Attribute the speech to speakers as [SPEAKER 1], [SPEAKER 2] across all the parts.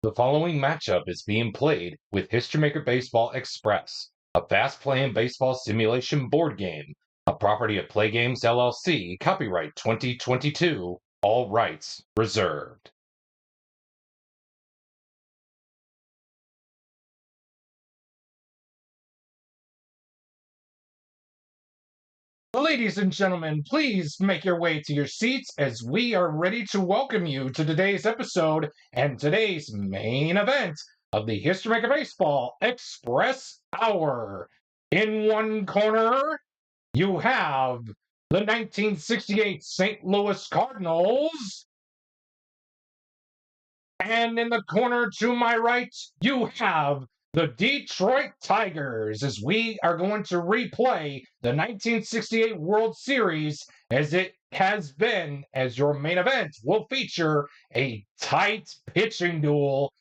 [SPEAKER 1] The following matchup is being played with HistoryMaker Baseball Express, a fast-playing baseball simulation board game, a property of Play Games LLC, copyright 2022, all rights reserved. Ladies and gentlemen, please make your way to your seats as we are ready to welcome you to today's episode and today's main event of the HistoryMaker Baseball Express Hour. In one corner, you have the 1968 St. Louis Cardinals. And in the corner to my right, you have the Detroit Tigers as we are going to replay the 1968 World Series as it has been, as your main event will feature a tight pitching duel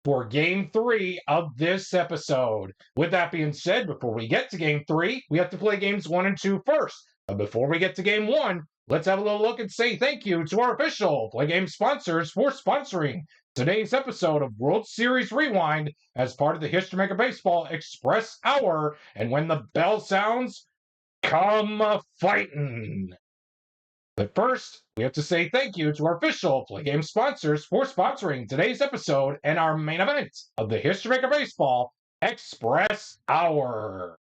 [SPEAKER 1] for game 3 of this episode. With that being said, before we get to game 3, we have to play games 1 and 2 first. But before we get to game 1, let's have a little look and say thank you to our official Play Game sponsors for sponsoring today's episode of World Series Rewind as part of the HistoryMaker Baseball Express Hour. And when the bell sounds, come fighting. But first, we have to say thank you to our official Play Game sponsors for sponsoring today's episode and our main event of the HistoryMaker Baseball Express Hour.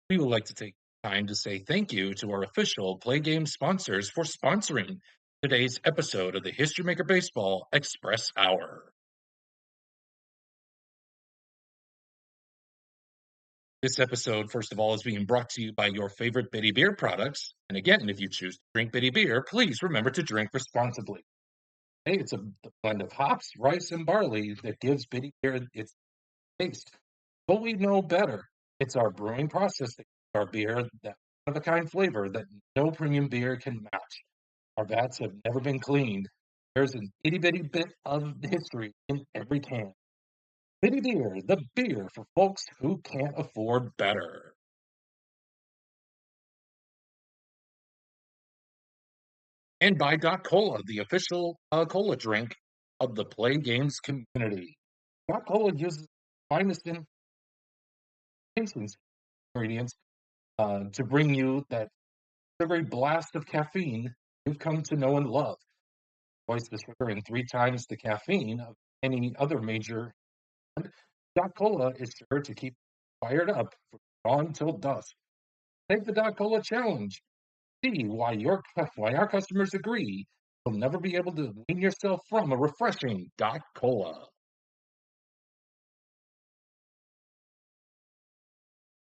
[SPEAKER 1] We would like to take time to say thank you to our official Play Game sponsors for sponsoring today's episode of the HistoryMaker Baseball Express Hour. This episode, first of all, is being brought to you by your favorite Bitty Beer products. And again, if you choose to drink Bitty Beer, please remember to drink responsibly. Hey, it's a blend of hops, rice, and barley that gives Bitty Beer its taste. But we know better. It's our brewing process that gives our beer that one-of-a-kind flavor that no premium beer can match. Our vats have never been cleaned. There's an itty-bitty bit of history in every can. Bitty Beer, the beer for folks who can't afford better. And by Doc Cola, the official cola drink of the Play Games community. Doc Cola uses the finest ingredients to bring you that sugary blast of caffeine you've come to know and love. Twice the sugar and 3 times the caffeine of any other major. Doc Cola is sure to keep fired up from dawn till dusk. Take the Doc Cola challenge. See why our customers agree you'll never be able to wean yourself from a refreshing Doc Cola.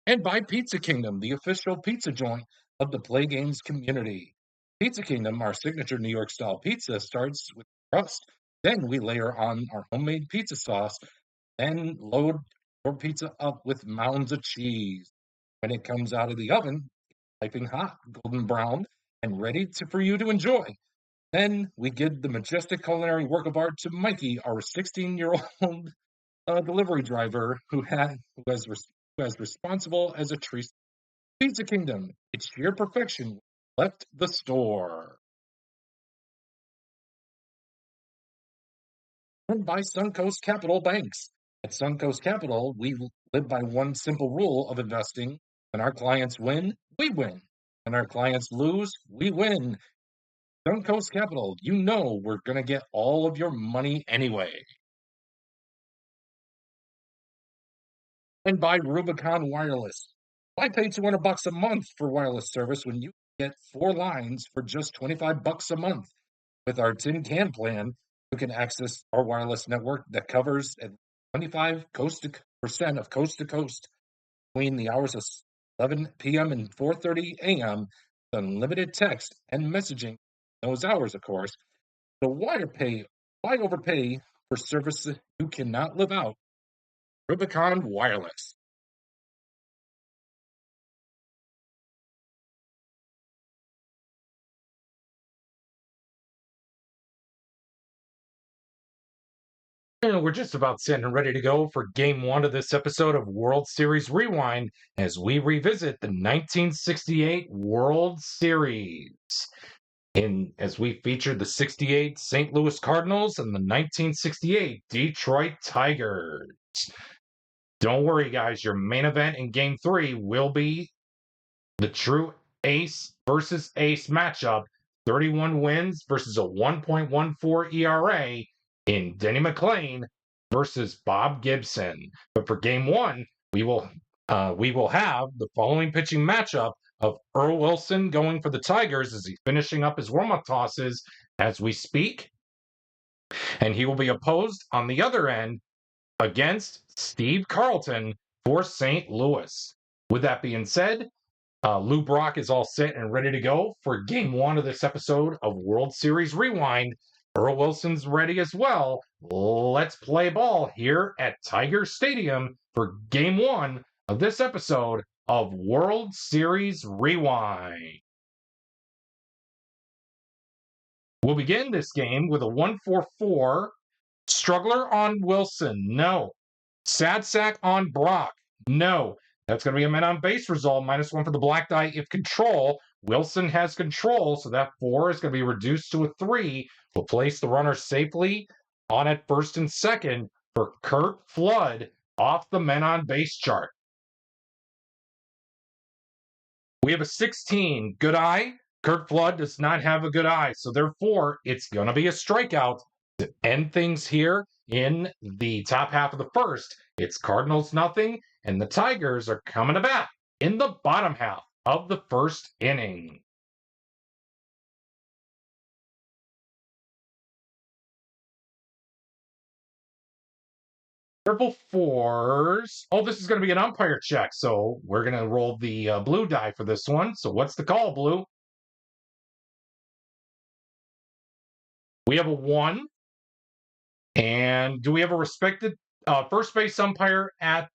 [SPEAKER 1] And by Pizza Kingdom, the official pizza joint of the Play Games community. Pizza Kingdom, our signature New York style pizza, starts with crust. Then we layer on our homemade pizza sauce, then load your pizza up with mounds of cheese. When it comes out of the oven, piping hot, golden brown, and ready for you to enjoy. Then we give the majestic culinary work of art to Mikey, our 16-year-old delivery driver who was responsible as a tree. Pizza Kingdom, it's sheer perfection. Left the store. And by Suncoast Capital Banks. At Suncoast Capital, we live by one simple rule of investing. When our clients win, we win. When our clients lose, we win. Suncoast Capital, you know we're going to get all of your money anyway. And by Rubicon Wireless. Why pay $200 a month for wireless service when you get 4 lines for just $25 a month? With our tin can plan, you can access our wireless network that covers at 25% of coast to coast between the hours of 11 p.m. and 4:30 a.m. with unlimited text and messaging those hours, of course. So why overpay for service you cannot live out? Rubicon Wireless. And we're just about set and ready to go for game one of this episode of World Series Rewind as we revisit the 1968 World Series. As we feature the 68 St. Louis Cardinals and the 1968 Detroit Tigers. Don't worry, guys, your main event in game three will be the true ace versus ace matchup, 31 wins versus a 1.14 ERA in Denny McLain versus Bob Gibson. But for game one, we will have the following pitching matchup of Earl Wilson going for the Tigers as he's finishing up his warm-up tosses as we speak. And he will be opposed on the other end against Steve Carlton for St. Louis. With that being said, Lou Brock is all set and ready to go for game one of this episode of World Series Rewind. Earl Wilson's ready as well. Let's play ball here at Tiger Stadium for game one of this episode of World Series Rewind. We'll begin this game with a 1-4-4. Struggler on Wilson, no. Sad sack on Brock, no. That's going to be a men on base result, -1 for the black die if control. Wilson has control, so that 4 is going to be reduced to a 3. We'll place the runner safely on at first and second for Kurt Flood off the men on base chart. We have a 16, good eye. Kurt Flood does not have a good eye, so therefore it's going to be a strikeout to end things here in the top half of the first. It's Cardinals nothing, and the Tigers are coming to bat in the bottom half of the first inning. Triple fours. Oh, this is going to be an umpire check, so we're going to roll the blue die for this one. So what's the call, Blue? We have a 1. And do we have a respected first base umpire at...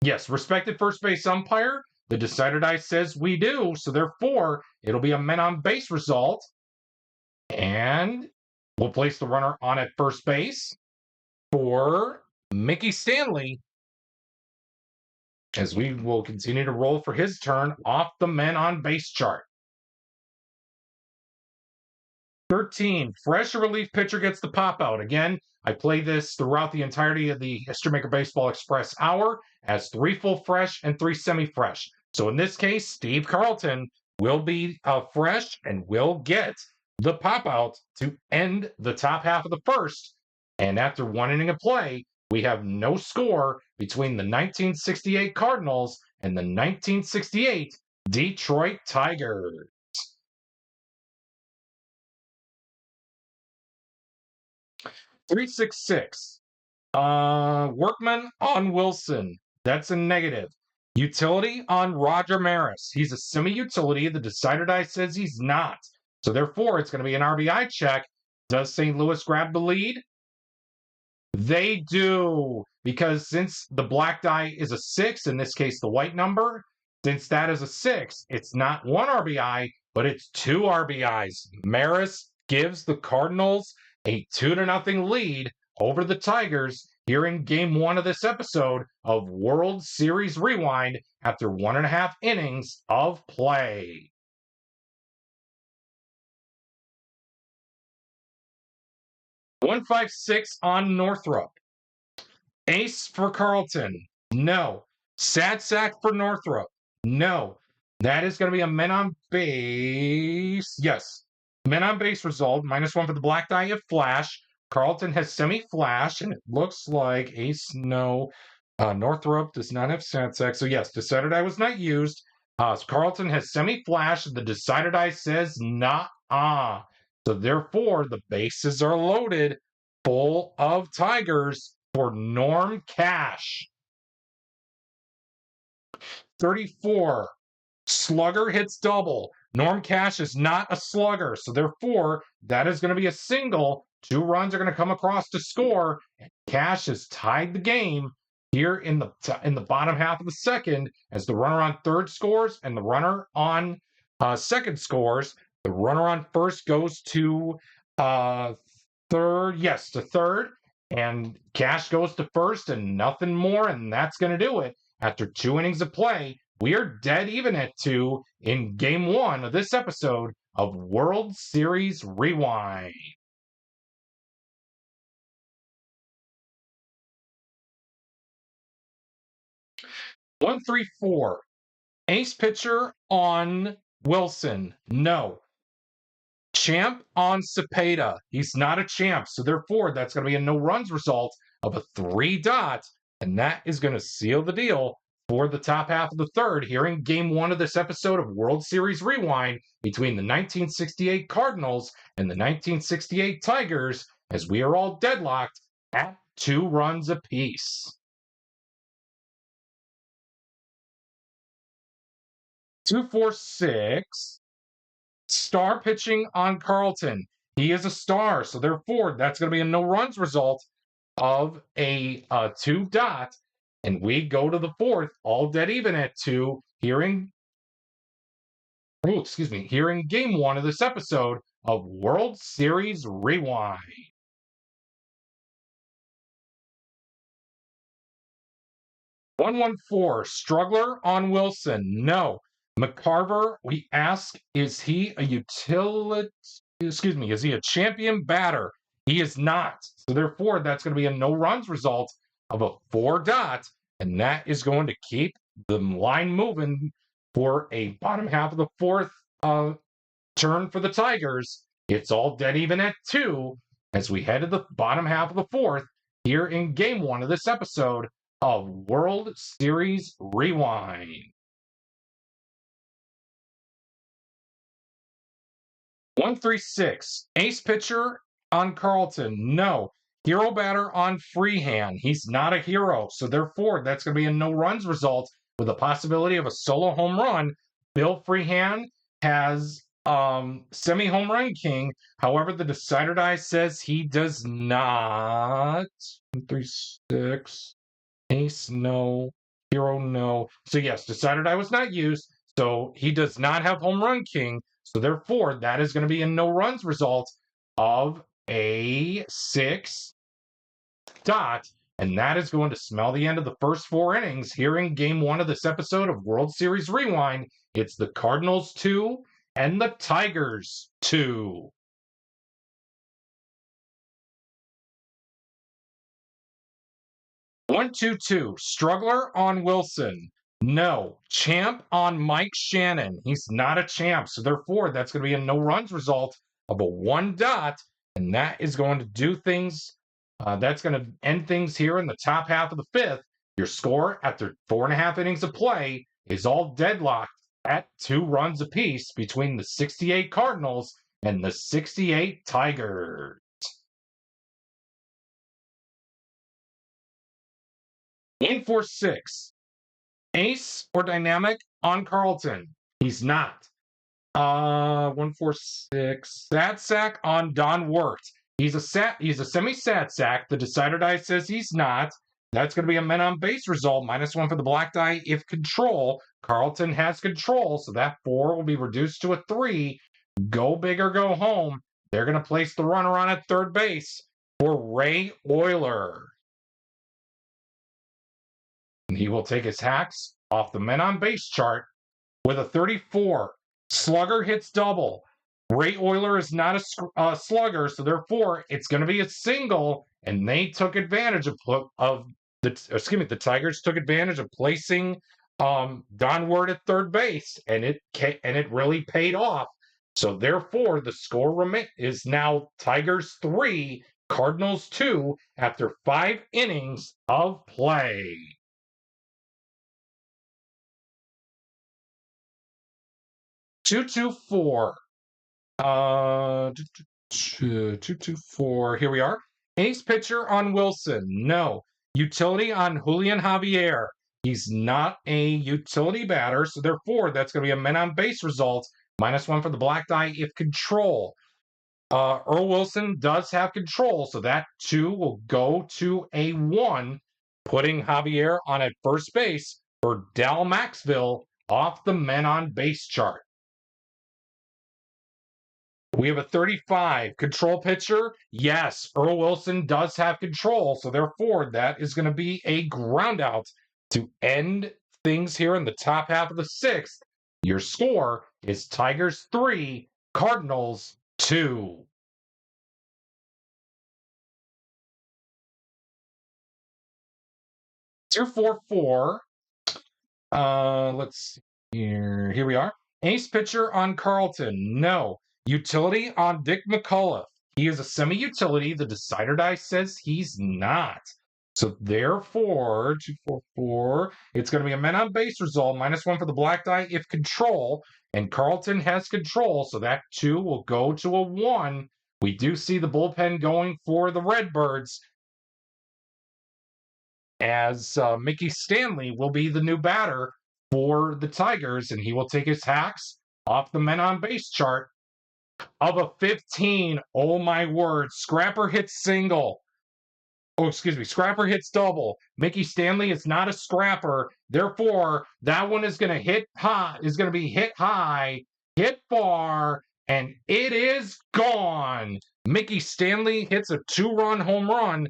[SPEAKER 1] Yes, respected first base umpire. The decider die says we do, so therefore it'll be a men on base result. And we'll place the runner on at first base for Mickey Stanley as we will continue to roll for his turn off the men on base chart. 13, fresh relief pitcher gets the pop out. Again, I play this throughout the entirety of the History Maker Baseball Express hour as 3 full fresh and 3 semi-fresh. So in this case, Steve Carlton will be fresh and will get the pop out to end the top half of the first. And after 1 inning of play, we have no score between the 1968 Cardinals and the 1968 Detroit Tigers. 366. Workman on Wilson. That's a negative. Utility on Roger Maris. He's a semi-utility. The decider die says he's not. So therefore, it's going to be an RBI check. Does St. Louis grab the lead? They do. Because since the black die is a 6, in this case the white number, since that is a 6, it's not 1 RBI, but it's 2 RBIs. Maris gives the Cardinals a 2-0 lead over the Tigers here in game 1 of this episode of World Series Rewind after 1.5 innings of play. .156 on Northrop. Ace for Carlton. No. Sad sack for Northrop. No. That is going to be a men on base. Yes. Men on base result, -1 for the black die if flash. Carlton has semi-flash, and it looks like ace, no. Northrop does not have sad sack. So yes, decider die was not used. So Carlton has semi-flash, and the decider die says nah. So therefore, the bases are loaded, full of Tigers for Norm Cash. 34. Slugger hits double. Norm Cash is not a slugger, so therefore, that is going to be a single. 2 runs are going to come across to score. And Cash has tied the game here in the bottom half of the second as the runner on third scores and the runner on second scores. The runner on first goes to third. Yes, to third. And Cash goes to first and nothing more, and that's going to do it. After 2 innings of play, we are dead even at 2 in game 1 of this episode of World Series Rewind. One, three, four. Ace pitcher on Wilson. No. Champ on Cepeda. He's not a champ, so therefore that's going to be a no runs result of a 3-dot, and that is going to seal the deal for the top half of the third here in game 1 of this episode of World Series Rewind between the 1968 Cardinals and the 1968 Tigers, as we are all deadlocked at 2 runs apiece. 2, 4, 6. Star pitching on Carlton. He is a star, so therefore that's going to be a no runs result of a 2-dot, and we go to the fourth, all dead even at 2. Here in game 1 of this episode of World Series Rewind. 114, Struggler on Wilson. No. McCarver, we ask, is he a is he a champion batter? He is not. So therefore, that's going to be a no runs result of a 4-dot, and that is going to keep the line moving for a bottom half of the fourth turn for the Tigers. It's all dead even at 2 as we head to the bottom half of the fourth here in game 1 of this episode of World Series Rewind. 136, ace pitcher on Carlton. No. Hero batter on Freehand. He's not a hero, so therefore that's going to be a no runs result with a possibility of a solo home run. Bill Freehand has semi home run king. However, the decider die says he does not. 136, ace no, hero no. So yes, decider die was not used, so he does not have home run king. So therefore, that is going to be a no runs result of a 6-dot, and that is going to smell the end of the first 4 innings here in game 1 of this episode of World Series Rewind. It's the Cardinals 2 and the Tigers 2. 122, Struggler on Wilson. No. Champ on Mike Shannon. He's not a champ, so therefore that's going to be a no runs result of a 1-dot, and that is going to do things. That's going to end things here in the top half of the fifth. Your score after 4.5 innings of play is all deadlocked at 2 runs apiece between the 68 Cardinals and the 68 Tigers. In for 6. Ace or dynamic on Carlton. He's not. 146. Sat sack on Don Wirt. He's a semi-sat sack. The decider die says he's not. That's going to be a men on base result. -1 for the black die if control. Carlton has control, so that 4 will be reduced to a 3. Go big or go home. They're going to place the runner on at third base for Ray Oyler. He will take his hacks off the men on base chart with a 34. Slugger hits double. Ray Oyler is not a slugger, so therefore it's going to be a single. And they took advantage the Tigers took advantage of placing Don Wirt at third base, and it really paid off. So therefore, the score is now Tigers 3, Cardinals 2 after 5 innings of play. 224. 224. Here we are. Ace pitcher on Wilson. No. Utility on Julian Javier. He's not a utility batter, so therefore that's going to be a men on base result. -1 for the black die if control. Earl Wilson does have control, so that 2 will go to a 1, putting Javier on at first base for Dal Maxville off the men on base chart. We have a 35 control pitcher. Yes, Earl Wilson does have control, so therefore that is going to be a ground out to end things here in the top half of the sixth. Your score is Tigers 3, Cardinals 2. 244. Let's see here. Here we are. Ace pitcher on Carlton. No. Utility on Dick McCullough. He is a semi-utility. The decider die says he's not. So therefore, 244, it's going to be a men on base result, -1 for the black die if control, and Carlton has control, so that 2 will go to a 1. We do see the bullpen going for the Redbirds, as Mickey Stanley will be the new batter for the Tigers, and he will take his hacks off the men on base chart of a 15. Oh my word. Scrapper hits single. Oh, excuse me. Scrapper hits double. Mickey Stanley is not a scrapper. Therefore, that one is going to hit high, is going to be hit high, hit far, and it is gone. Mickey Stanley hits a 2-run home run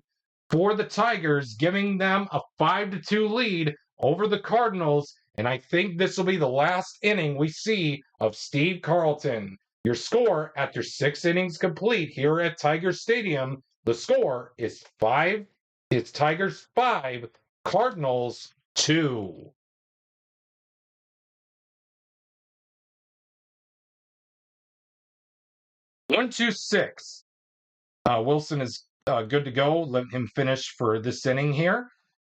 [SPEAKER 1] for the Tigers, giving them a 5-2 lead over the Cardinals. And I think this will be the last inning we see of Steve Carlton. Your score after 6 innings complete here at Tiger Stadium, the score is 5. It's Tigers 5, Cardinals 2. One, 2, 6. Wilson is good to go. Let him finish for this inning here.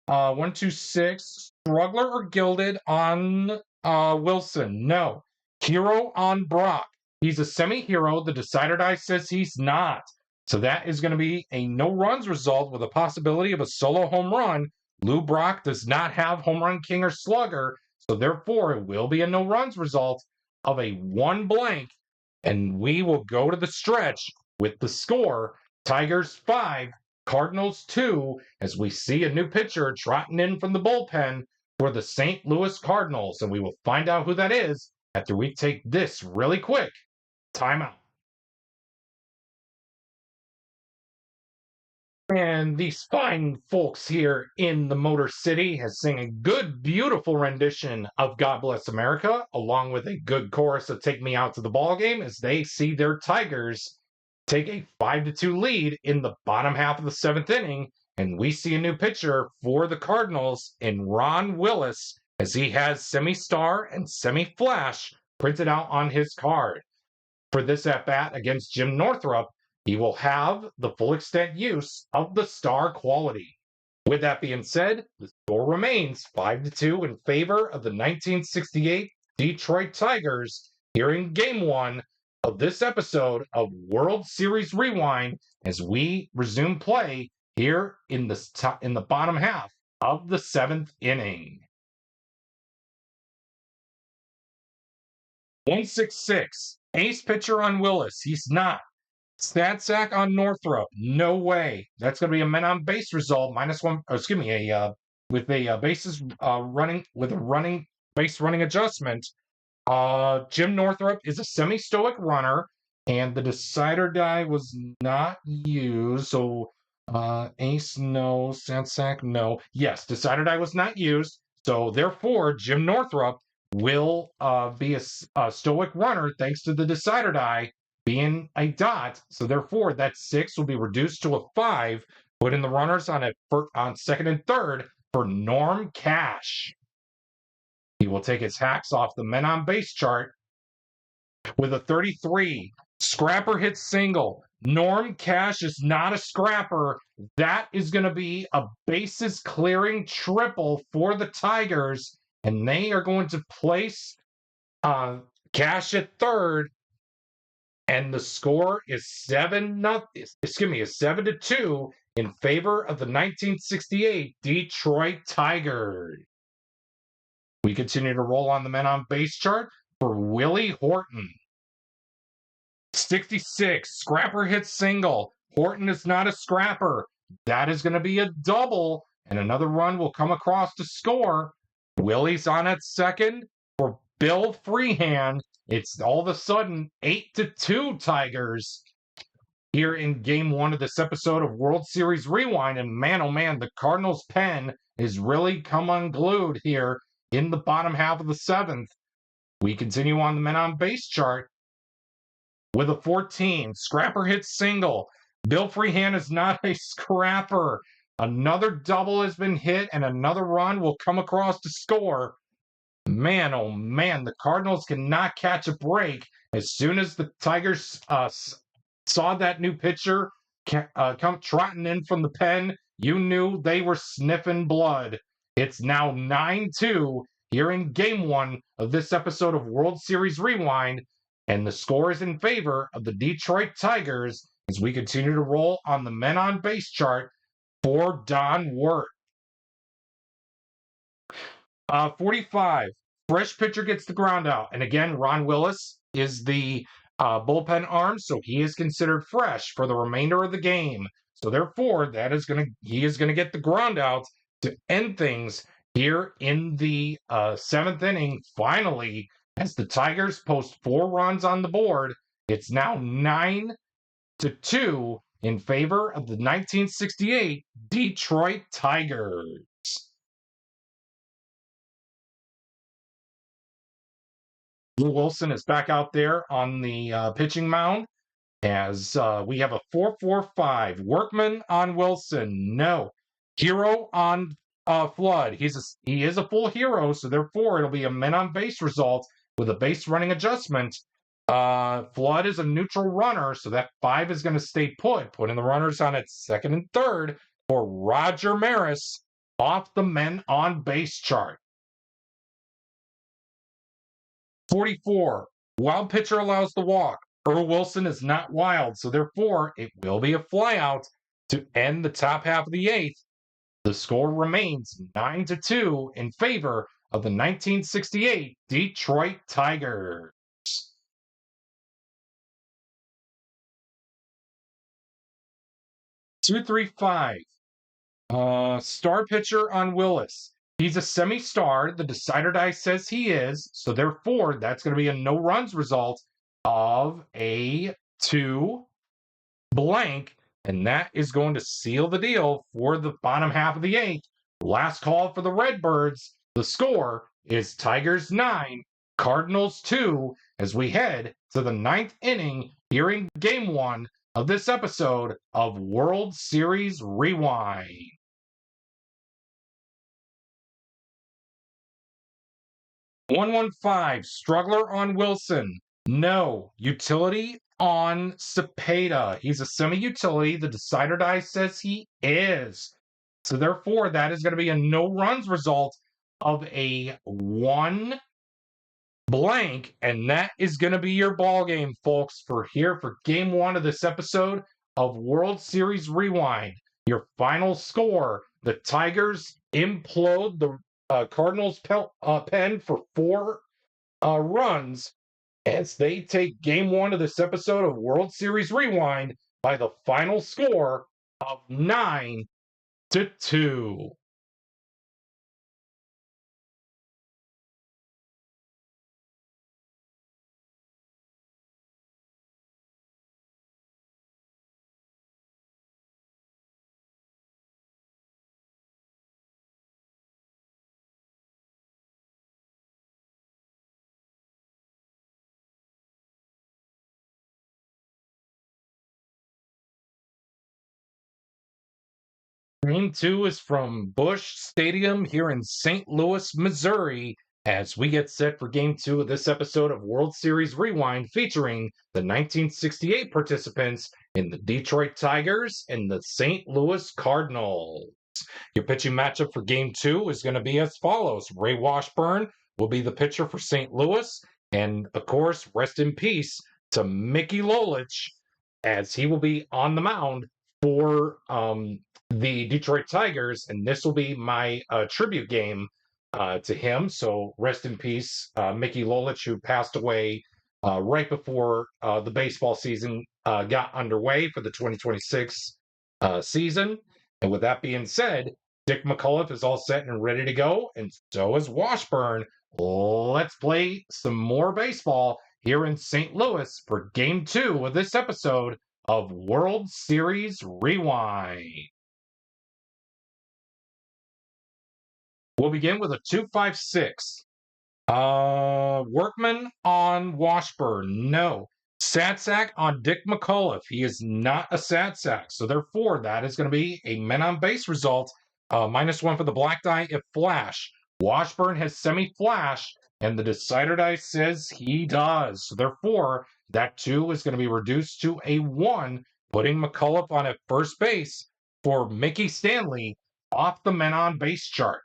[SPEAKER 1] 1, 2, 6. Struggler or gilded on Wilson? No. Hero on Brock. He's a semi-hero. The decider die says he's not. So that is going to be a no-runs result with a possibility of a solo home run. Lou Brock does not have home run king or slugger, so therefore it will be a no-runs result of a 1 blank. And we will go to the stretch with the score Tigers 5, Cardinals 2, as we see a new pitcher trotting in from the bullpen for the St. Louis Cardinals. And we will find out who that is after we take this really quick timeout. And these fine folks here in the Motor City has sing a good, beautiful rendition of God Bless America, along with a good chorus of Take Me Out to the Ball Game, as they see their Tigers take a 5-2 lead in the bottom half of the 7th inning. And we see a new pitcher for the Cardinals in Ron Willis, as he has semi-star and semi-flash printed out on his card. For this at-bat against Jim Northrup, he will have the full extent use of the star quality. With that being said, the score remains 5-2 in favor of the 1968 Detroit Tigers here in Game 1 of this episode of World Series Rewind, as we resume play here in the bottom half of the 7th inning. 166. Ace pitcher on Willis. He's not. Stat sack on Northrup. No way. That's going to be a men on base result, -1. Excuse me, with a bases running with a running base running adjustment. Jim Northrup is a semi-stoic runner, and the decider die was not used. So ace no, stat sack no. Yes, decider die was not used. So therefore, Jim Northrup will be a stoic runner thanks to the decider die being a dot. So therefore, that 6 will be reduced to a 5, putting the runners on second and third for Norm Cash. He will take his hacks off the men on base chart with a 33. Scrapper hits single. Norm Cash is not a scrapper. That is going to be a bases clearing triple for the Tigers, and they are going to place Cash at third. And the score is 7-2 in favor of the 1968 Detroit Tigers. We continue to roll on the men on base chart for Willie Horton. 66, scrapper hits single. Horton is not a scrapper. That is going to be a double, and another run will come across to score. Willie's on at second for Bill Freehand. It's all of a sudden 8-2 Tigers here in game one of this episode of World Series Rewind. And man, oh man, the Cardinals' pen is really come unglued here in the bottom half of the seventh. We continue on the men on base chart with a 14. Scrapper hits single. Bill Freehan is not a scrapper. Another double has been hit, and another run will come across to score. Man, oh man, the Cardinals cannot catch a break. As soon as the Tigers saw that new pitcher come trotting in from the pen, you knew they were sniffing blood. It's now 9-2 here in game one of this episode of World Series Rewind, and the score is in favor of the Detroit Tigers as we continue to roll on the men on base chart for Don Wirt. 45. Fresh pitcher gets the ground out. And again, Ron Willis is the bullpen arm, so he is considered fresh for the remainder of the game. So therefore, he is gonna get the ground out to end things here in the seventh inning. Finally, as the Tigers post 4 runs on the board, it's now 9-2 in favor of the 1968 Detroit Tigers. Lou Wilson is back out there on the pitching mound as we have a 4-4-5. Workman on Wilson, no. Hero on Flood. He is a full hero, so therefore it'll be a men on base result with a base running adjustment. Flood is a neutral runner, so that 5 is going to stay putting the runners on at second and third for Roger Maris off the men on base chart. 44. Wild pitcher allows the walk. Earl Wilson is not wild, so therefore it will be a flyout to end the top half of the eighth. The score remains 9-2 in favor of the 1968 Detroit Tigers. 2-3-5. Star pitcher on Willis. He's a semi-star. The decider die says he is. So therefore, that's going to be a no runs result of a 2 blank. And that is going to seal the deal for the bottom half of the eighth. Last call for the Redbirds. The score is Tigers 9, Cardinals 2, as we head to the ninth inning here in game one of this episode of World Series Rewind. 1-1-5, Struggler on Wilson. No. Utility on Cepeda. He's a semi-utility. The decider die says he is. So therefore, that is going to be a no runs result of a 1 blank. And that is going to be your ball game, folks, for game one of this episode of World Series Rewind. Your final score, the Tigers implode the Cardinals pen for 4 runs as they take game one of this episode of World Series Rewind by the final score of 9-2. Game 2 is from Busch Stadium here in St. Louis, Missouri, as we get set for Game 2 of this episode of World Series Rewind featuring the 1968 participants in the Detroit Tigers and the St. Louis Cardinals. Your pitching matchup for Game 2 is going to be as follows. Ray Washburn will be the pitcher for St. Louis, and of course, rest in peace to Mickey Lolich, as he will be on the mound for the Detroit Tigers, and this will be my tribute game to him. So rest in peace, Mickey Lolich, who passed away right before the baseball season got underway for the 2026 season. And with that being said, Dick McCullough is all set and ready to go, and so is Washburn. Let's play some more baseball here in St. Louis for Game 2 of this episode of World Series Rewind. We'll begin with a 2-5-6. Workman on Washburn, no. Sad sack on Dick McAuliffe. He is not a sad sack. So therefore, that is going to be a men on base result. -1 for the black die if flash. Washburn has semi-flash, and the decider die says he does. So therefore, that 2 is going to be reduced to a 1, putting McAuliffe on at first base for Mickey Stanley off the men on base chart.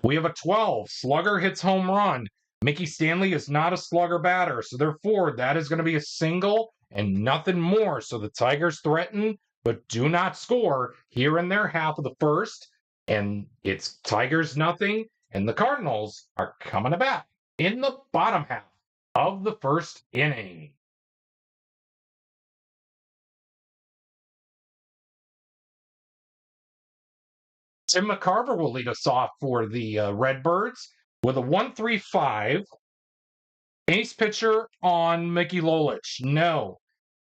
[SPEAKER 1] We have a 12. Slugger hits home run. Mickey Stanley is not a slugger batter, so therefore that is going to be a single and nothing more. So the Tigers threaten but do not score here in their half of the first, and it's Tigers nothing, and the Cardinals are coming back in the bottom half of the first inning. Tim McCarver will lead us off for the Redbirds with a 1-3-5. Ace pitcher on Mickey Lolich. No.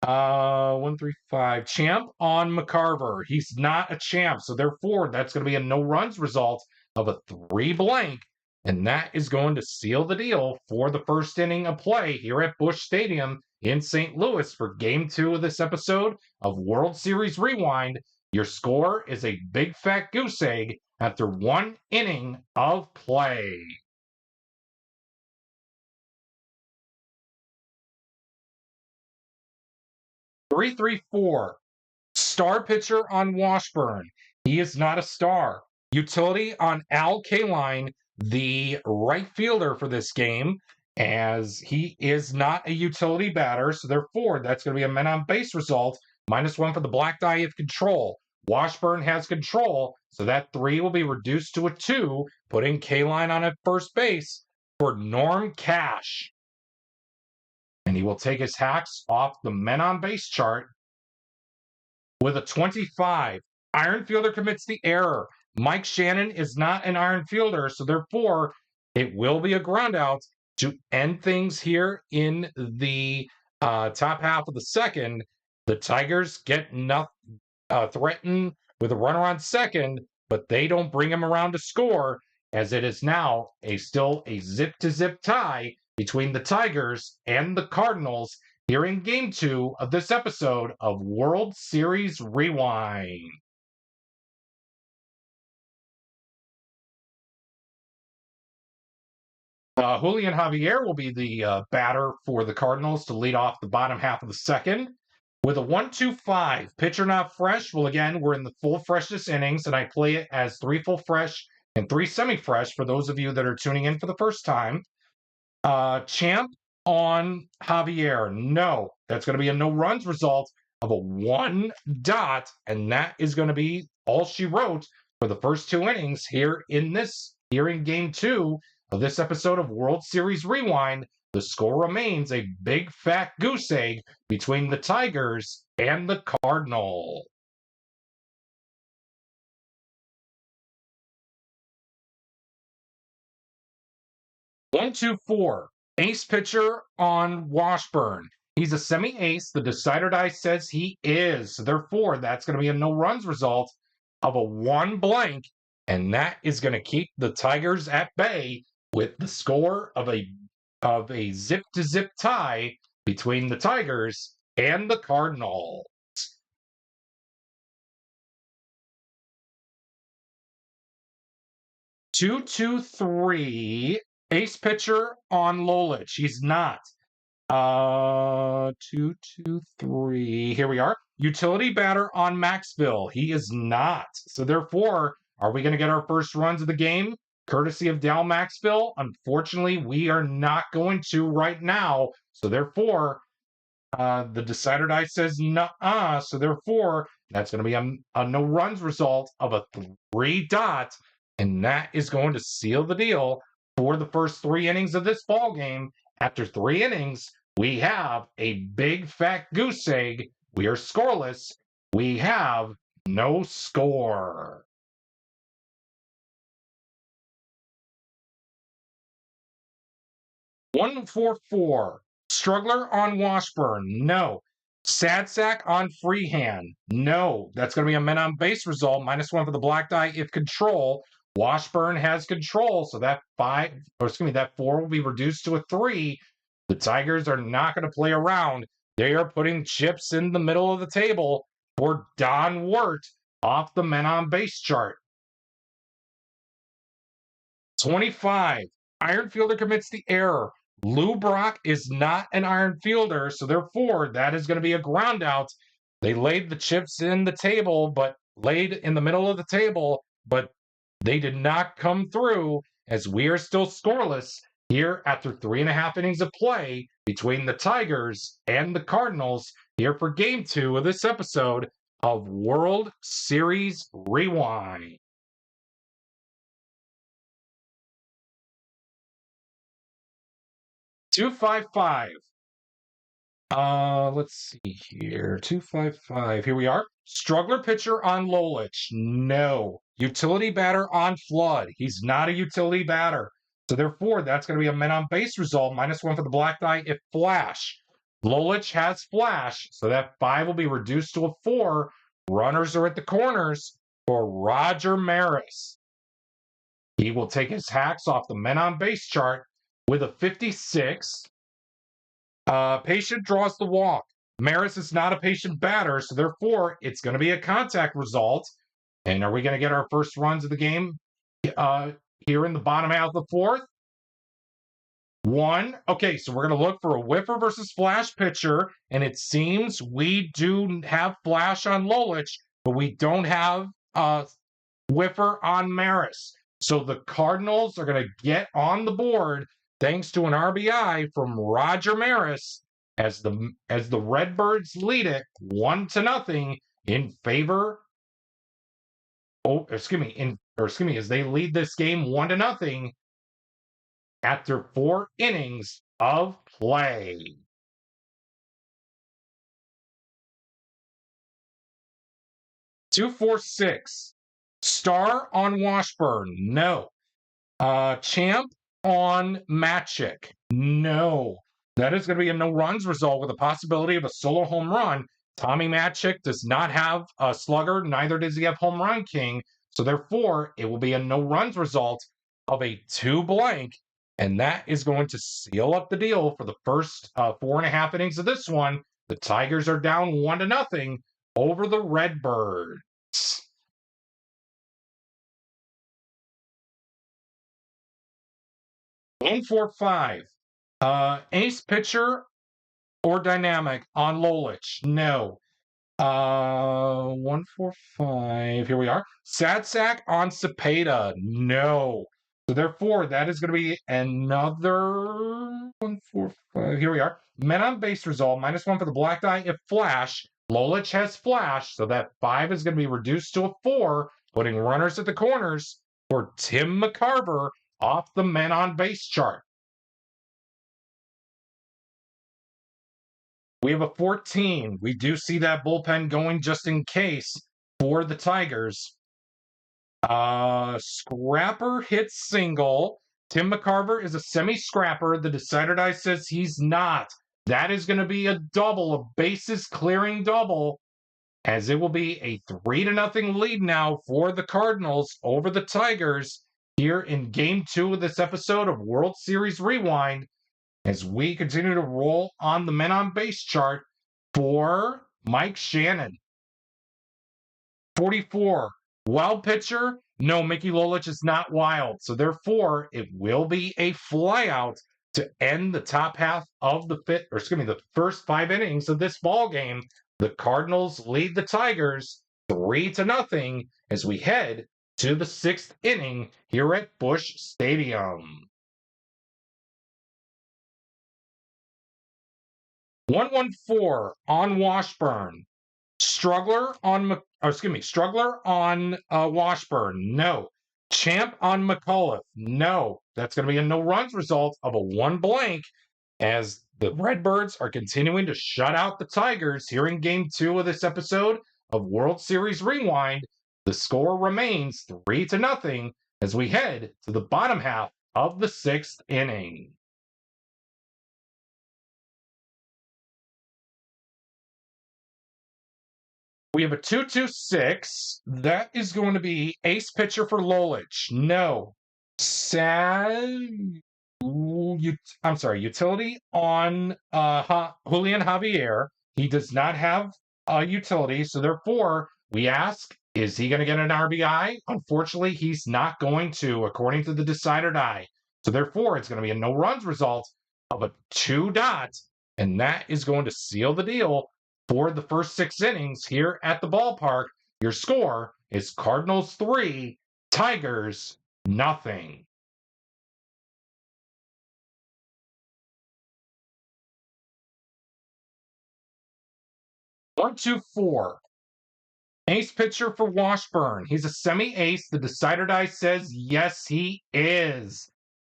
[SPEAKER 1] 1-3-5. Champ on McCarver. He's not a champ, so therefore that's going to be a no runs result of a 3 blank, and that is going to seal the deal for the first inning of play here at Busch Stadium in St. Louis for Game 2 of this episode of World Series Rewind. Your score is a big fat goose egg after 1 inning of play. Three-three-four. Star pitcher on Washburn. He is not a star. Utility on Al Kaline, the right fielder for this game, as he is not a utility batter. So therefore, that's going to be a men on base result. -1 for the black die of control. Washburn has control, so that 3 will be reduced to a 2, putting Kaline on at first base for Norm Cash. And he will take his hacks off the men on base chart with a 25. Iron fielder commits the error. Mike Shannon is not an iron fielder, so therefore it will be a ground out to end things here in the top half of the second. The Tigers get threatened with a runner on second, but they don't bring him around to score, as it is now still a zip-to-zip tie between the Tigers and the Cardinals here in Game 2 of this episode of World Series Rewind. Julian Javier will be the batter for the Cardinals to lead off the bottom half of the second. With a 1-2-5, pitcher not fresh. Well, again, we're in the full freshness innings, and I play it as 3 full fresh and 3 semi-fresh for those of you that are tuning in for the first time. Champ on Javier. No, that's going to be a no runs result of a 1 dot, and that is going to be all she wrote for the first 2 innings here in Game 2 of this episode of World Series Rewind. The score remains a big fat goose egg between the Tigers and the Cardinals. One, 2-4. Ace pitcher on Washburn. He's a semi-ace. The decider die says he is. So therefore, that's going to be a no runs result of a 1 blank, and that is going to keep the Tigers at bay with the score of a zip-to-zip tie between the Tigers and the Cardinals. 2-2-3. Ace pitcher on Lolich. He's not. 2-2-3. Here we are. Utility batter on Maxville. He is not. So therefore, are we going to get our first runs of the game courtesy of Dal Maxville? Unfortunately, we are not going to right now. So therefore, the decider die says nuh-uh. So therefore, that's going to be a no runs result of a 3 dot, and that is going to seal the deal for the first 3 innings of this ball game. After 3 innings, we have a big fat goose egg. We are scoreless. We have no score. 144. Struggler on Washburn. No. Sad sack on Freehand. No. That's going to be a men on base result. -1 for the black die if control. Washburn has control, so that that 4 will be reduced to a 3. The Tigers are not going to play around. They are putting chips in the middle of the table for Don Wirt off the men on base chart. 25. Iron fielder commits the error. Lou Brock is not an iron fielder, so therefore that is going to be a ground out. They laid the chips in the table, but laid in the middle of the table, but they did not come through as we are still scoreless here after 3.5 innings of play between the Tigers and the Cardinals here for Game 2 of this episode of World Series Rewind. $255. Let's see here. 255. Here we are. Struggler pitcher on Lolich. No. Utility batter on Flood. He's not a utility batter. So therefore, that's going to be a men on base result. -1 for the black die if flash. Lolich has flash, so that 5 will be reduced to a 4. Runners are at the corners for Roger Maris. He will take his hacks off the men on base chart with a 56. Patient draws the walk. Maris is not a patient batter, so therefore it's going to be a contact result. And are we going to get our first runs of the game here in the bottom half of the 4th? 1. Okay, so we're going to look for a whiffer versus flash pitcher, and it seems we do have flash on Lolich, but we don't have whiffer on Maris. So the Cardinals are going to get on the board thanks to an RBI from Roger Maris as the Redbirds lead it 1-0 in favor. As they lead this game 1-0 after 4 innings of play. $246. Star on Washburn. No. Champ on Matchick. No. That is going to be a no runs result with a possibility of a solo home run. Tommy Matchick does not have a slugger, neither does he have home run king. So therefore, it will be a no runs result of a 2 blank. And that is going to seal up the deal for the first 4.5 innings of this one. The Tigers are down 1-0 over the Redbirds. 145. Ace pitcher or dynamic on Lolich? No. 145. Here we are. Sad sack on Cepeda? No. So therefore, that is going to be another 145. Here we are. Men on base result, -1 for the black die if flash. Lolich has flash, so that 5 is going to be reduced to a 4, putting runners at the corners for Tim McCarver off the men on base chart. We have a 14. We do see that bullpen going just in case for the Tigers. Scrapper hits single. Tim McCarver is a semi-scrapper. The decider die says he's not. That is going to be a double, a bases clearing double, as it will be a 3-0 lead now for the Cardinals over the Tigers here in Game 2 of this episode of World Series Rewind, as we continue to roll on the men on base chart for Mike Shannon. 44. Wild pitcher? No, Mickey Lolich is not wild. So therefore, it will be a flyout to end the top half of the first 5 innings of this ball game. The Cardinals lead the Tigers 3-0 as we head to the 6th inning here at Busch Stadium. 114 on Washburn. Struggler on Washburn. No. Champ on McCullough. No. That's going to be a no runs result of a 1 blank as the Redbirds are continuing to shut out the Tigers here in Game 2 of this episode of World Series Rewind. The score remains 3-0 as we head to the bottom half of the 6th inning. We have a 2-2-6. That is going to be ace pitcher for Lolich. No. Utility on Julian Javier. He does not have a utility, so therefore we ask, is he going to get an RBI? Unfortunately, he's not going to, according to the decider die. So therefore, it's going to be a no runs result of a 2 dot, and that is going to seal the deal for the first 6 innings here at the ballpark. Your score is Cardinals 3, Tigers nothing. One, two, four. Ace pitcher for Washburn. He's a semi-ace. The decider die says yes, he is.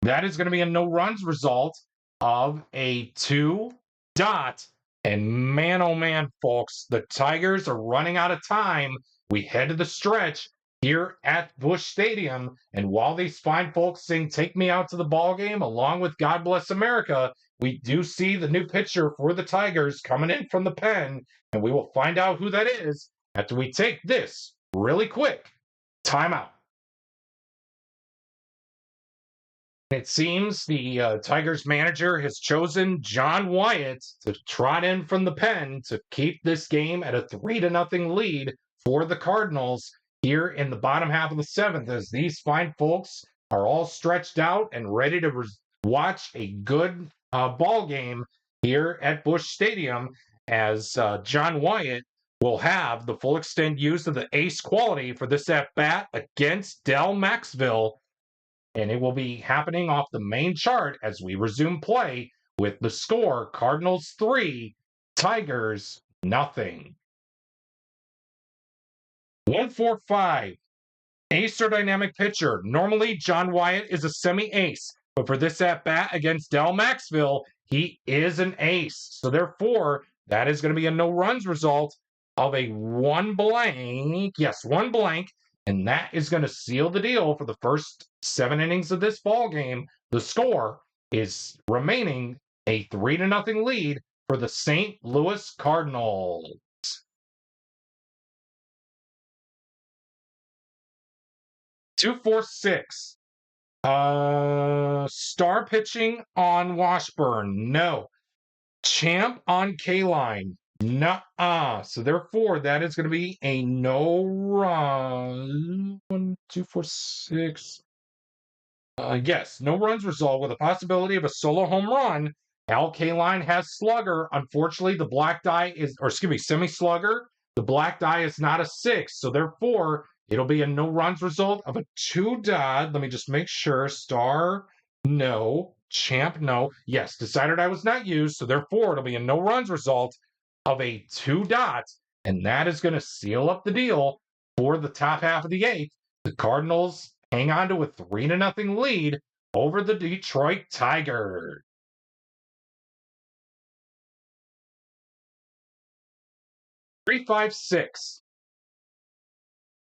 [SPEAKER 1] That is going to be a no runs result of a 2 dot. And man, oh man, folks, the Tigers are running out of time. We head to the stretch here at Busch Stadium. And while these fine folks sing Take Me Out to the Ball Game along with God Bless America, we do see the new pitcher for the Tigers coming in from the pen. And we will find out who that is after we take this really quick timeout. It seems the Tigers manager has chosen John Wyatt to trot in from the pen to keep this game at a 3-0 lead for the Cardinals here in the bottom half of the 7th, as these fine folks are all stretched out and ready to watch a good ball game here at Busch Stadium, as John Wyatt will have the full extent use of the ace quality for this at-bat against Del Maxville. And it will be happening off the main chart as we resume play with the score Cardinals 3, Tigers nothing. 1-4-5. Ace or dynamic pitcher. Normally, John Wyatt is a semi-ace, but for this at-bat against Del Maxville, he is an ace. So therefore, that is going to be a no runs result of a 1 blank. Yes, 1 blank. And that is going to seal the deal for the first 7 innings of this ball game. The score is remaining a 3-0 lead for the St. Louis Cardinals. 2-4-6. Star pitching on Washburn. No. Champ on K-line. Nuh-uh. So therefore, that is going to be a no run. 1, 2, 4, 6. Yes, no runs result with a possibility of a solo home run. Al K-line has slugger. Unfortunately, the black die is, or excuse me, semi-slugger. The black die is not a 6. So therefore, it'll be a no runs result of a 2 dot. Let me just make sure. Star, no. Champ, no. Yes, decider die was not used. So therefore, it'll be a no runs result of a 2 dot, and that is going to seal up the deal for the top half of the 8th. The Cardinals hang on to a 3-0 lead over the Detroit Tigers. 3-5-6.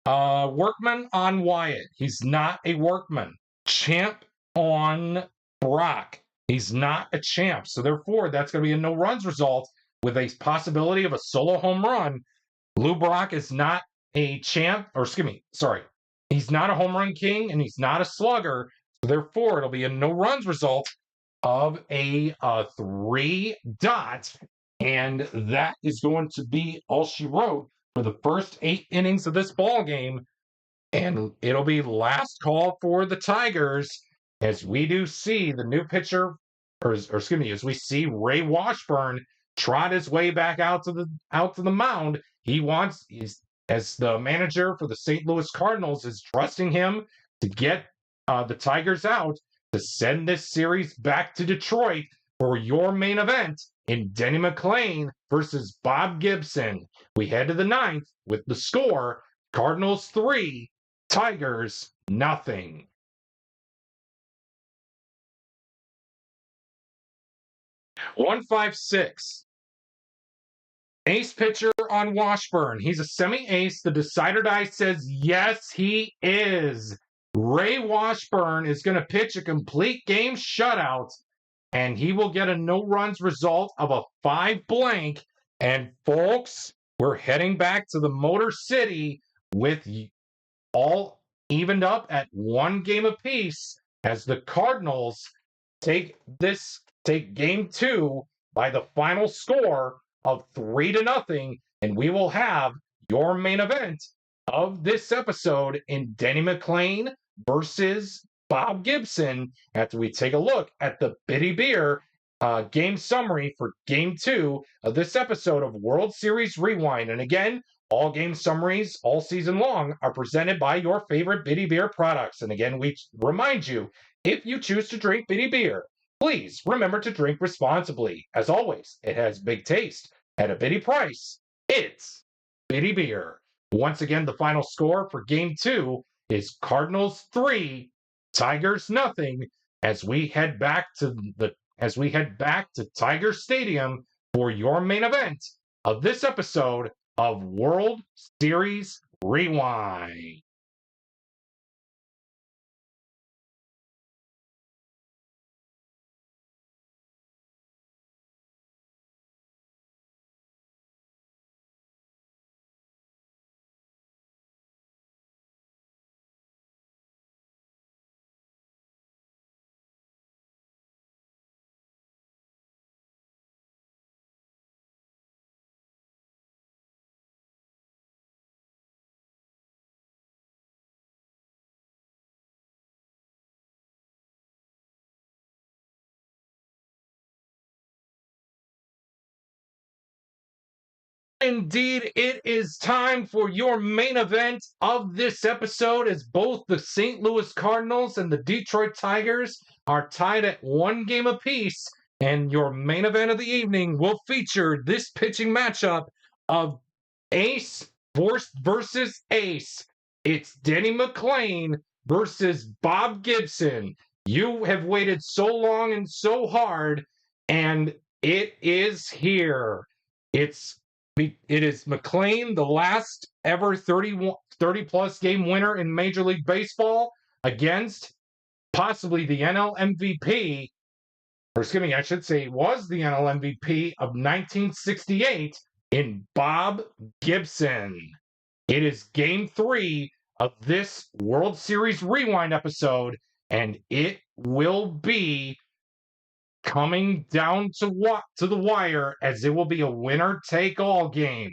[SPEAKER 1] Workman on Wyatt. He's not a workman. Champ on Brock. He's not a champ. So therefore, that's going to be a no runs result with a possibility of a solo home run. Lou Brock is not a champ, or excuse me, sorry. He's not a home run king, and he's not a slugger. So therefore, it'll be a no runs result of a 3 dot. And that is going to be all she wrote for the first 8 innings of this ball game. And it'll be last call for the Tigers, as we do see the new pitcher, or excuse me, as we see Ray Washburn trot his way back out to the mound. He wants, as the manager for the St. Louis Cardinals, is trusting him to get the Tigers out to send this series back to Detroit for your main event in Denny McLain versus Bob Gibson. We head to the 9th with the score Cardinals 3, Tigers nothing. 1-5-6. Ace pitcher on Washburn. He's a semi-ace. The decider die says yes, he is. Ray Washburn is going to pitch a complete game shutout, and he will get a no runs result of a 5 blank. And folks, we're heading back to the Motor City with all evened up at one game apiece as the Cardinals take game two by the final score of 3-0, and we will have your main event of this episode in Denny McLain versus Bob Gibson after we take a look at the Bitty Beer game summary for game two of this episode of World Series Rewind. And again, all game summaries all season long are presented by your favorite Bitty Beer products. And again, we remind you, if you choose to drink Bitty Beer, please remember to drink responsibly. As always, it has big taste at a bitty price. It's Bitty Beer. Once again, the final score for game two is Cardinals 3, Tigers nothing, as we head back to Tiger Stadium for your main event of this episode of World Series Rewind. Indeed, it is time for your main event of this episode as both the St. Louis Cardinals and the Detroit Tigers are tied at one game apiece. And your main event of the evening will feature this pitching matchup of Ace versus Ace. It's Denny McLain versus Bob Gibson. You have waited so long and so hard, and it is here. It is McLain, the last ever 30-plus game winner in Major League Baseball, against possibly the NL MVP, or excuse me, I should say was the NL MVP of 1968 in Bob Gibson. It is game three of this World Series Rewind episode, and it will be coming down to the wire, as it will be a winner-take-all game.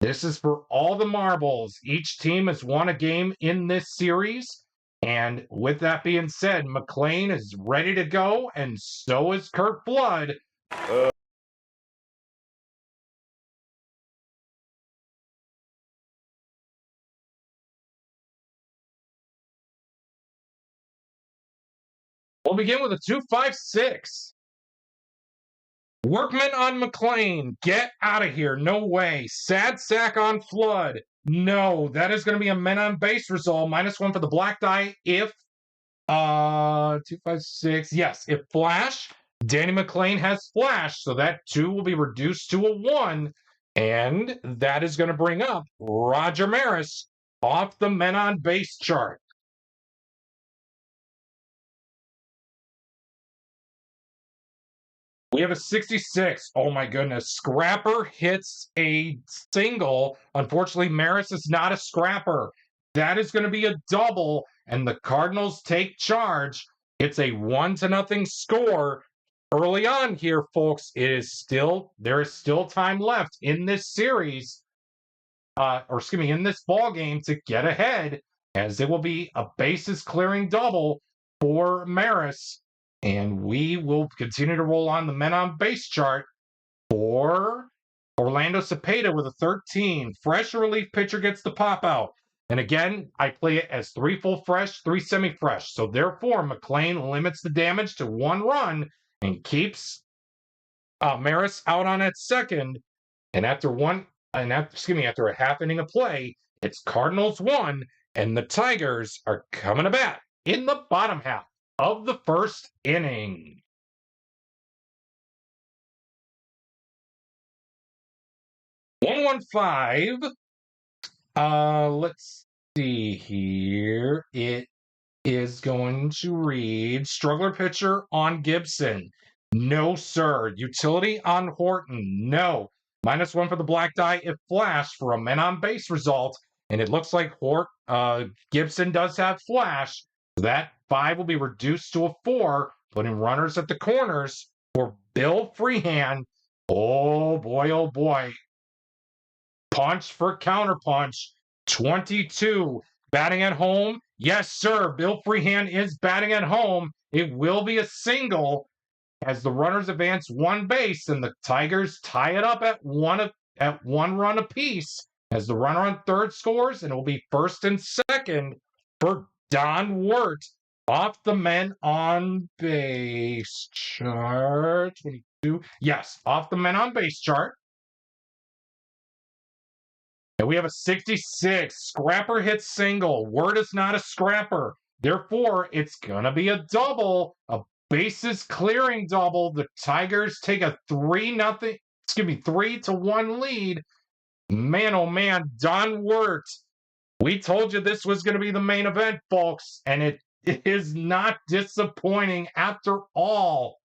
[SPEAKER 1] This is for all the marbles. Each team has won a game in this series. And with that being said, McLain is ready to go, and so is Kurt Flood. We'll begin with a 2-5-6. Workman on McLain. Get out of here. No way. Sad sack on Flood. No, that is going to be a men on base result. -1 for the black die if 2-5-6. Yes, if flash, Denny McLain has flash, so that 2 will be reduced to a 1, and that is going to bring up Roger Maris off the men on base chart. We have a 66. Oh my goodness. Scrapper hits a single. Unfortunately, Maris is not a scrapper. That is going to be a double, and the Cardinals take charge. It's a 1-0 score. Early on here, folks, there is still time left in this series, in this ball game to get ahead, as it will be a bases clearing double for Maris. And we will continue to roll on the men on base chart for Orlando Cepeda with a 13. Fresh relief pitcher gets the pop out. And again, I play it as 3 full fresh, 3 semi-fresh. So therefore, McLain limits the damage to 1 run and keeps Maris out on at second. And after a half inning of play, it's Cardinals 1, and the Tigers are coming to bat in the bottom half of the first inning. (1-1-5). Let's see here. It is going to read struggler pitcher on Gibson. No, sir. Utility on Horton. No. -1 for the black die if flashed for a men on base result. And it looks like Gibson does have flash. That 5 will be reduced to a 4, putting runners at the corners for Bill Freehand. Oh boy, oh boy. Punch for counterpunch. 22. Batting at home. Yes, sir. Bill Freehand is batting at home. It will be a single as the runners advance 1 base and the Tigers tie it up at 1 run apiece as the runner on third scores, and it will be first and second for Don Wirt off the men on base chart. 22. Yes, off the men on base chart. And we have a 66. Scrapper hits single. Wirt is not a scrapper. Therefore, it's going to be a double, a bases clearing double. The Tigers take a 3-1 lead. Man, oh man, Don Wirt. We told you this was going to be the main event, folks, and it is not disappointing after all.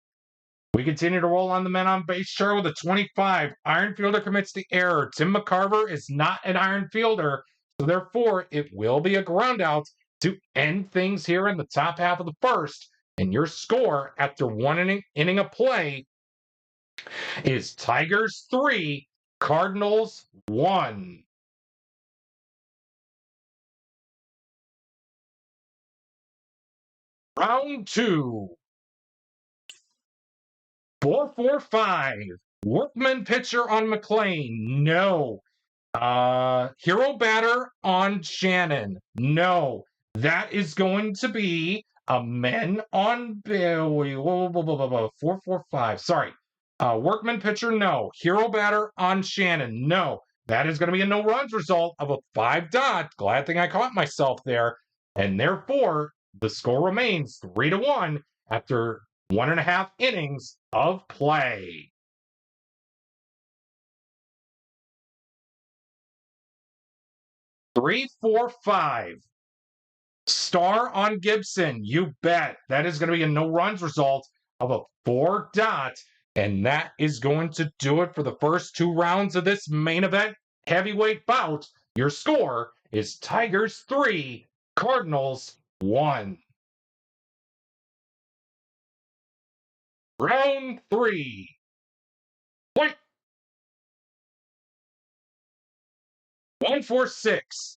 [SPEAKER 1] We continue to roll on the men on base chart with a 25. Iron fielder commits the error. Tim McCarver is not an iron fielder, so therefore it will be a ground out to end things here in the top half of the first. And your score after 1 inning of play is Tigers 3, Cardinals 1. Round 2. 4-4-5. Workman pitcher on McLain. No. Hero batter on Shannon. No. That is going to be a men on 4-4-5. Sorry. Workman pitcher, no. Hero batter on Shannon. No. That is going to be a no runs result of a 5 dot. Glad thing I caught myself there. And therefore, the score remains 3-1 after 1.5 innings of play. Three, 4, 5. Star on Gibson. You bet. That is going to be a no runs result of a 4 dot. And that is going to do it for the first 2 rounds of this main event heavyweight bout. Your score is Tigers 3, Cardinals 1. Round 3. Point. 1-4-6.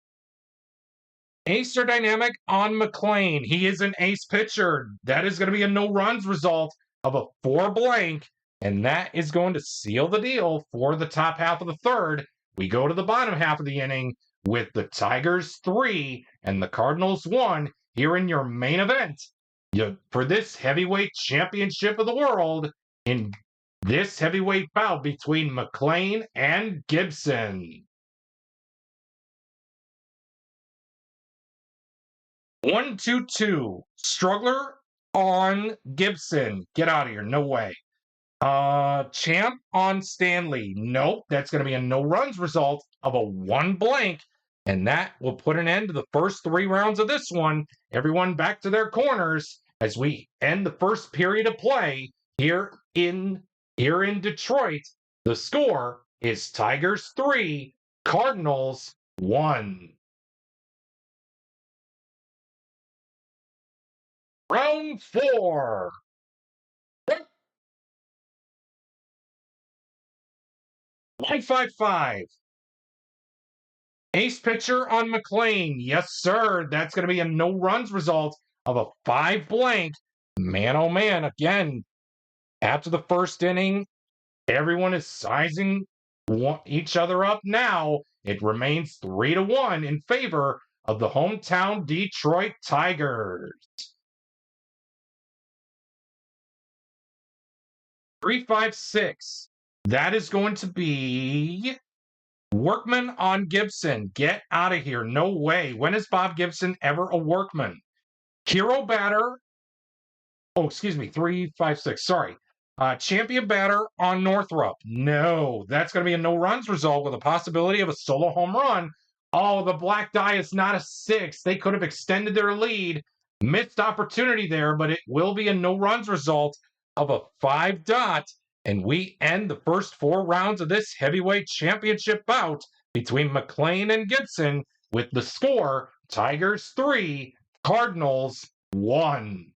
[SPEAKER 1] Ace or dynamic on McLain. He is an ace pitcher. That is going to be a no runs result of a 4 blank. And that is going to seal the deal for the top half of the third. We go to the bottom half of the inning with the Tigers 3 and the Cardinals 1 here in your main event. For this heavyweight championship of the world in this heavyweight bout between McLain and Gibson. 1-2-2. Struggler on Gibson. Get out of here. No way. Champ on Stanley. Nope. That's going to be a no runs result of a 1 blank. And that will put an end to the first 3 rounds of this one. Everyone back to their corners as we end the first period of play here in Detroit. The score is Tigers 3, Cardinals 1. Round 4. 1-5-5. Ace pitcher on McLain. Yes, sir. That's going to be a no runs result of a 5 blank. Man, oh man. Again, after the first inning, everyone is sizing each other up now. It remains 3-1 in favor of the hometown Detroit Tigers. 3-5-6. That is going to be workman on Gibson. Get out of here. No way. When is Bob Gibson ever a workman? Hero batter. Oh, excuse me. 3-5-6. Sorry. Champion batter on Northrop. No. That's going to be a no runs result with a possibility of a solo home run. Oh, the black die is not a 6. They could have extended their lead. Missed opportunity there, but it will be a no runs result of a 5 dot. and we end the first 4 rounds of this heavyweight championship bout between McLain and Gibson with the score Tigers 3, Cardinals 1.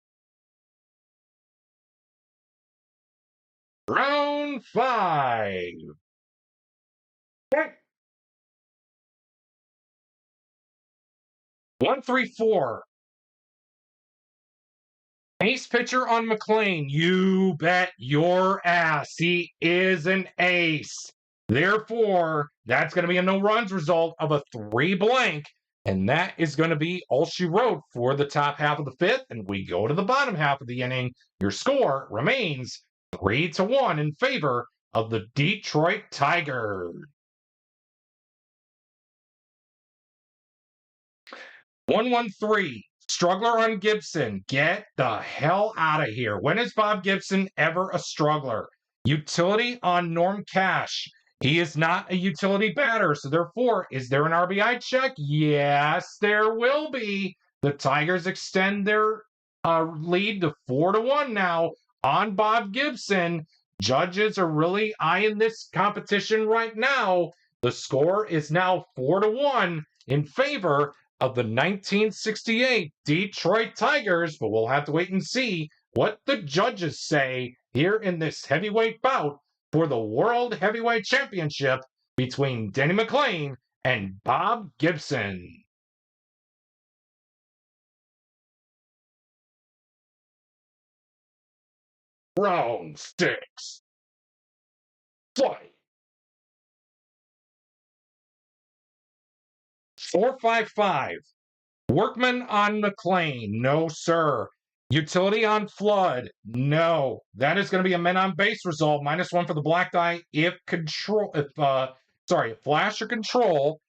[SPEAKER 1] Round 5. Okay. 1-3-4. Ace pitcher on McLain. You bet your ass. He is an ace. Therefore, that's going to be a no runs result of a 3 blank. And that is going to be all she wrote for the top half of the 5th. And we go to the bottom half of the inning. Your score remains 3-1 in favor of the Detroit Tigers. 1-1-3. Struggler on Gibson. Get the hell out of here. When is Bob Gibson ever a struggler? Utility on Norm Cash. He is not a utility batter, so therefore, is there an RBI check? Yes, there will be. The Tigers extend their lead to 4-1 now on Bob Gibson. Judges are really eyeing this competition right now. The score is now 4-1 in favor of the 1968 Detroit Tigers, but we'll have to wait and see what the judges say here in this heavyweight bout for the World Heavyweight Championship between Denny McLain and Bob Gibson. Round 6. Fight. 4-5-5. Workman on McLain. No, sir. Utility on Flood. No. That is going to be a men on base result. -1 for the black die if flash or control.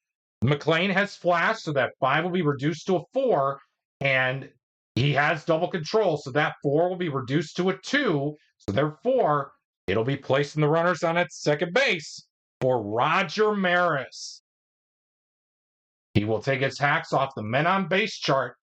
[SPEAKER 1] McLain has flash, so that 5 will be reduced to a 4, and he has double control, so that 4 will be reduced to a 2. So therefore, it'll be placing the runners on at second base for Roger Maris. He will take his hacks off the men on base chart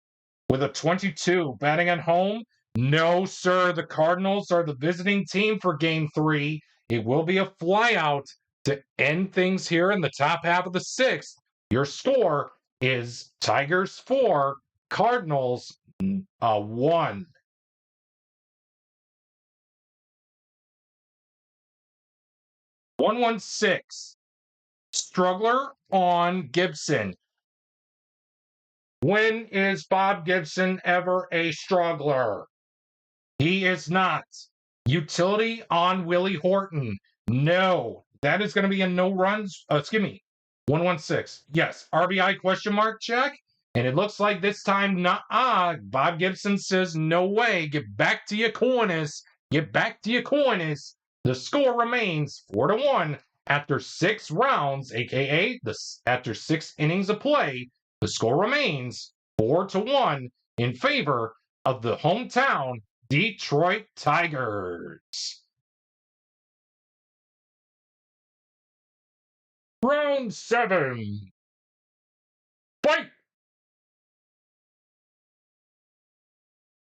[SPEAKER 1] with a 22. Batting at home? No, sir. The Cardinals are the visiting team for Game 3. It will be a flyout to end things here in the top half of the 6th. Your score is Tigers 4, Cardinals 1. 1-1-6. Struggler on Gibson. When is Bob Gibson ever a struggler? He is not. Utility on Willie Horton. No. That is going to be a no runs. 1-1-6. Yes. RBI question mark check. And it looks like this time, Bob Gibson says, no way. Get back to your corners. Get back to your corners. The score remains 4-1 after 6 rounds, aka after 6 innings of play. The score remains 4-1 in favor of the hometown Detroit Tigers. Round 7. Fight!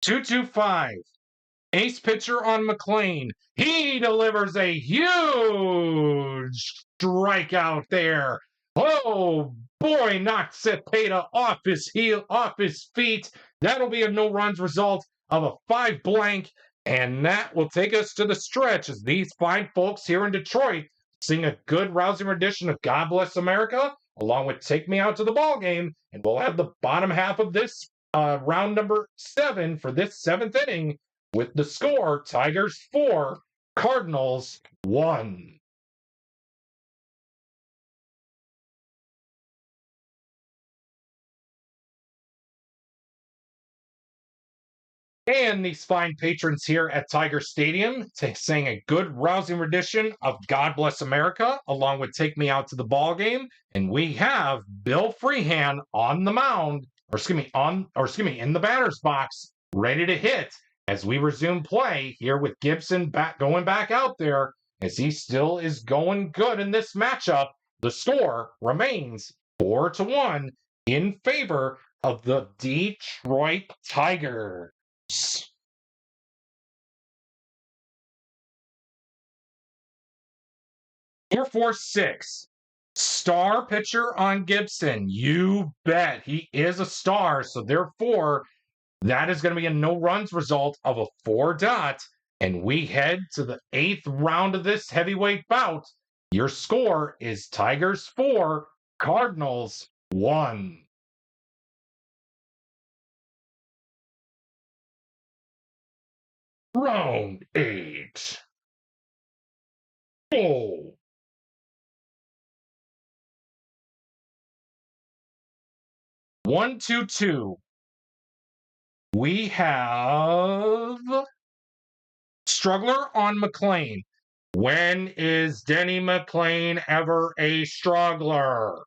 [SPEAKER 1] 2-2-5. Ace pitcher on McLain. He delivers a huge strikeout there. Oh boy, knocks Cepeda off his feet. That'll be a no runs result of a 5 blank, and that will take us to the stretch as these fine folks here in Detroit sing a good rousing rendition of God Bless America, along with Take Me Out to the Ball Game, and we'll have the bottom half of this round number 7 for this 7th inning with the score Tigers 4, Cardinals 1. And these fine patrons here at Tiger Stadium sang a good rousing rendition of God Bless America, along with Take Me Out to the Ball Game. And we have Bill Freehan on the mound, in the batter's box, ready to hit as we resume play here with Gibson going back out there as he still is going good in this matchup. The score remains 4-1 in favor of the Detroit Tigers. Air Force 6. Star pitcher on Gibson. You bet. He is a star. So therefore, that is going to be a no runs result of a 4-dot. And we head to the 8th round of this heavyweight bout. Your score is Tigers 4, Cardinals 1. Round 8. Go. 1-2-2. We have Struggler on McLain. When is Denny McLain ever a struggler?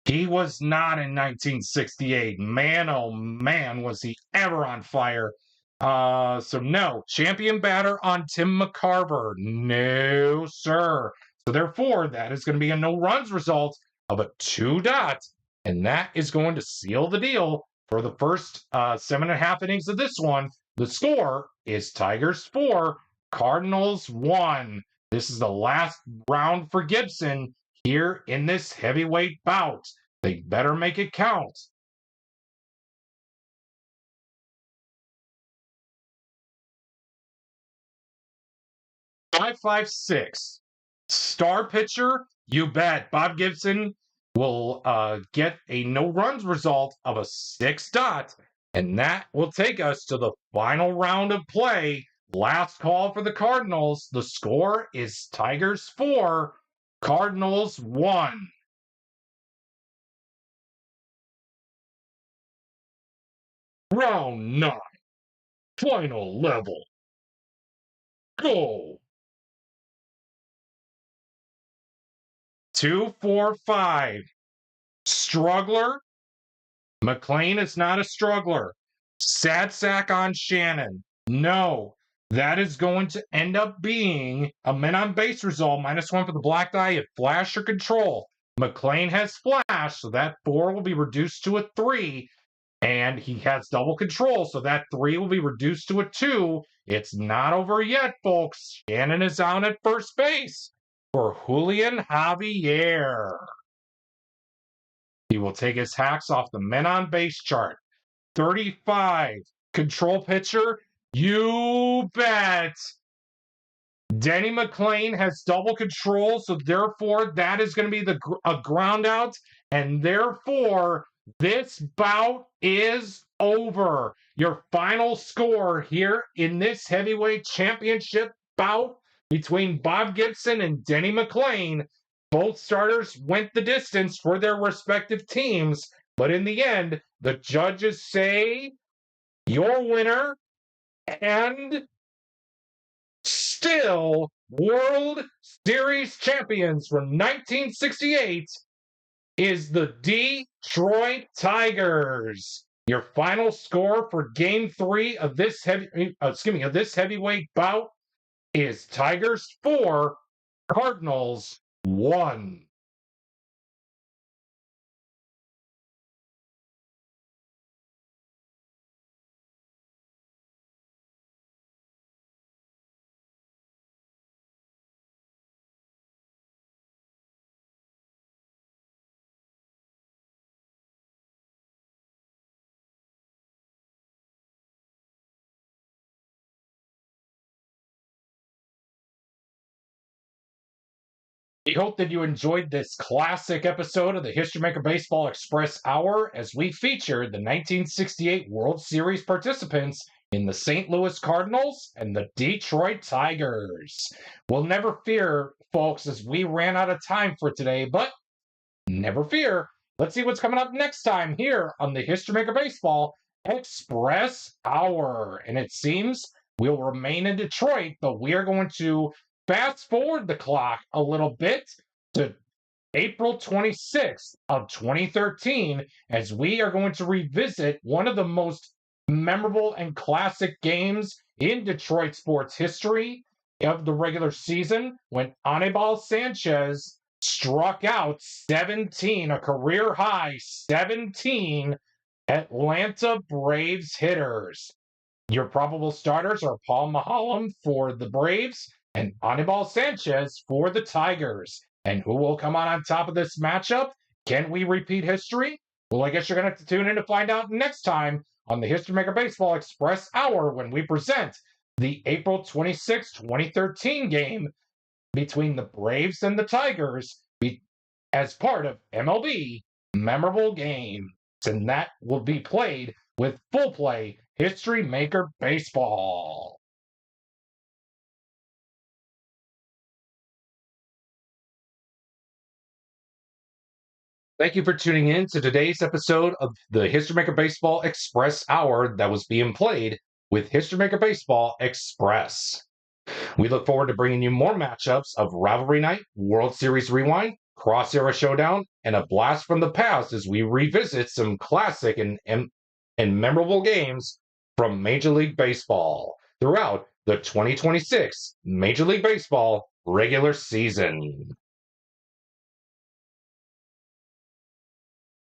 [SPEAKER 1] He was not in 1968. Man, oh man, was he ever on fire. So no. Champion batter on Tim McCarver. No, sir. So therefore, that is going to be a no runs result of a 2-dot. And that is going to seal the deal for the first 7.5 innings of this one. The score is Tigers 4, Cardinals 1. This is the last round for Gibson here in this heavyweight bout. They better make it count. 5-5-6. Star pitcher, you bet. Bob Gibson will get a no runs result of a 6-dot, and that will take us to the final round of play. Last call for the Cardinals. The score is Tigers 4, Cardinals 1. Round 9. Final level. Go. 2-4-5. Struggler. McLain is not a struggler. Sad sack on Shannon. No. That is going to end up being a men on base result, -1 for the black die at flash or control. McLain has flash, so that 4 will be reduced to a 3. And he has double control, so that 3 will be reduced to a 2. It's not over yet, folks. Shannon is out at first base for Julian Javier. He will take his hacks off the men on base chart. 35. Control pitcher. You bet. Denny McLain has double control, so therefore that is going to be a ground out, and therefore this bout is over. Your final score here in this heavyweight championship bout between Bob Gibson and Denny McLain. Both starters went the distance for their respective teams, but in the end, the judges say your winner and still World Series champions from 1968 is the Detroit Tigers. Your final score for Game 3 of this heavyweight bout is Tigers 4, Cardinals 1. We hope that you enjoyed this classic episode of the History Maker Baseball Express Hour as we feature the 1968 World Series participants in the St. Louis Cardinals and the Detroit Tigers. We'll never fear, folks, as we ran out of time for today, but never fear. Let's see what's coming up next time here on the History Maker Baseball Express Hour. And it seems we'll remain in Detroit, but we are going to fast forward the clock a little bit to April 26th of 2013 as we are going to revisit one of the most memorable and classic games in Detroit sports history of the regular season when Anibal Sanchez struck out 17, a career high 17 Atlanta Braves hitters. Your probable starters are Paul Maholm for the Braves, and Anibal Sanchez for the Tigers. And who will come on top of this matchup? Can we repeat history? Well, I guess you're going to have to tune in to find out next time on the History Maker Baseball Express Hour when we present the April 26, 2013 game between the Braves and the Tigers as part of MLB Memorable Games. And that will be played with Full Play History Maker Baseball. Thank you for tuning in to today's episode of the History Maker Baseball Express Hour that was being played with History Maker Baseball Express. We look forward to bringing you more matchups of Rivalry Night, World Series Rewind, Cross-Era Showdown, and a blast from the past as we revisit some classic and memorable games from Major League Baseball throughout the 2026 Major League Baseball regular season.